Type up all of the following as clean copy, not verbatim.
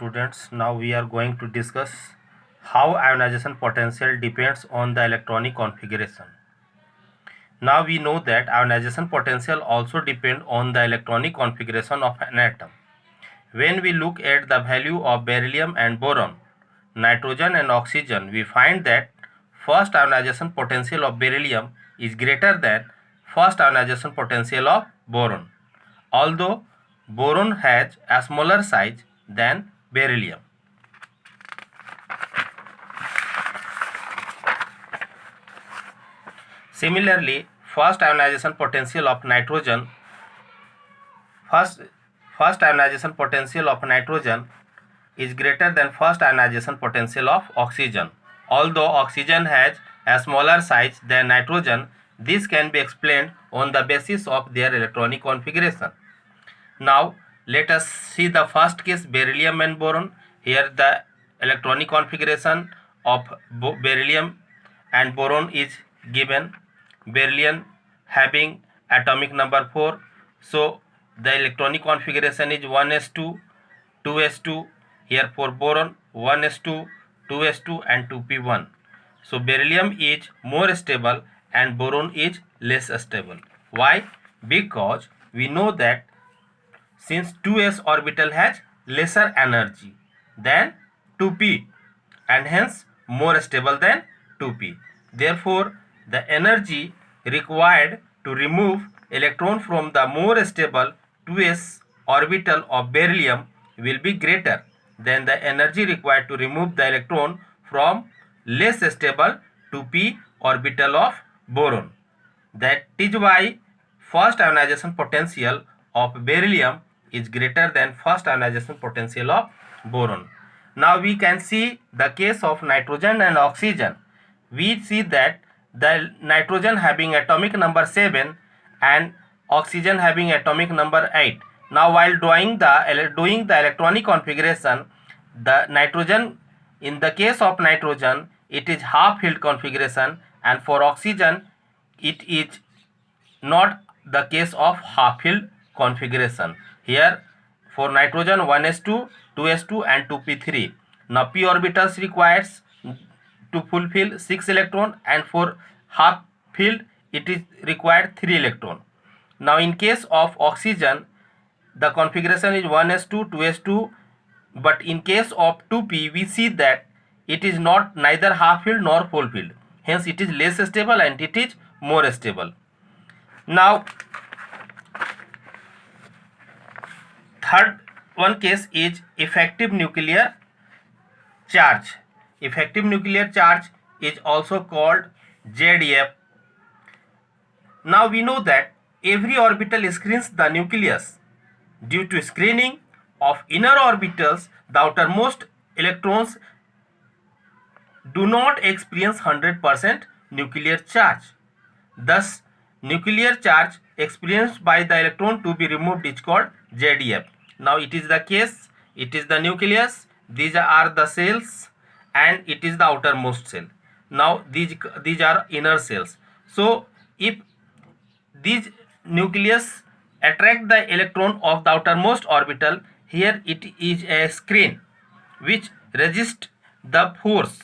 students, now we are going to discuss how ionization potential depends on the electronic configuration. Now we know that ionization potential also depends on the electronic configuration of an atom. When we look at the value of beryllium and boron, nitrogen and oxygen, we find that first ionization potential of beryllium is greater than first ionization potential of boron, although boron has a smaller size than beryllium. Similarly, first ionization potential of nitrogen is greater than first ionization potential of oxygen. Although oxygen has a smaller size than nitrogen, this can be explained on the basis of their electronic configuration. Now let us see the first case, beryllium and boron. Here the electronic configuration of beryllium and boron is given. Beryllium having atomic number 4, so the electronic configuration is 1s2, 2s2. Here for boron 1s2, 2s2 and 2p1. So beryllium is more stable and boron is less stable. Why? Because we know that since 2s orbital has lesser energy than 2p and hence more stable than 2p. Therefore, the energy required to remove electron from the more stable 2s orbital of beryllium will be greater than the energy required to remove the electron from less stable 2p orbital of boron. That is why first ionization potential of beryllium is greater than first ionization potential of boron. Now we can see the case of nitrogen and oxygen. We see that the nitrogen having atomic number 7 and oxygen having atomic number 8. Now while doing the electronic configuration, the nitrogen, in the case of nitrogen it is half filled configuration, and for oxygen it is not the case of half filled configuration. Here for nitrogen 1s2, 2s2 and 2p3. Now p orbitals requires to fulfill 6 electron, and for half filled it is required 3 electron. Now in case of oxygen the configuration is 1s2, 2s2, but in case of 2p we see that it is not neither half filled nor full filled, hence it is less stable and it is more stable. Now third one case is effective nuclear charge. Effective nuclear charge is also called ZEF. Now we know that every orbital screens the nucleus. Due to screening of inner orbitals, the outermost electrons do not experience 100% nuclear charge. Thus, nuclear charge experienced by the electron to be removed is called ZEF. Now it is the case, it is the nucleus, these are the cells, and it is the outermost cell. Now these are inner cells. So if these nucleus attract the electron of the outermost orbital, here it is a screen which resists the force,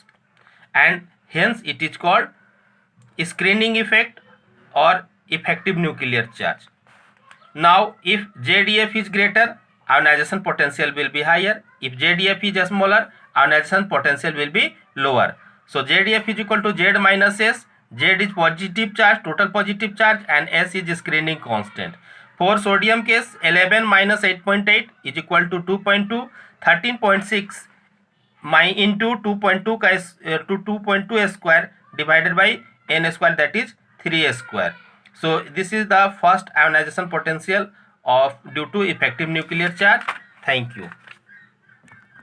and hence it is called screening effect or effective nuclear charge. Now if ZEF is greater, ionization potential will be higher. If ZEF is smaller, ionization potential will be lower. So ZEF is equal to Z minus S. Z is positive charge, total positive charge, and S is screening constant. For sodium case, 11 minus 8.8 is equal to 2.2, 13.6 into 2.2 to 2.2 square divided by n square, that is 3 square. So this is the first ionization potential of due to effective nuclear charge. Thank you.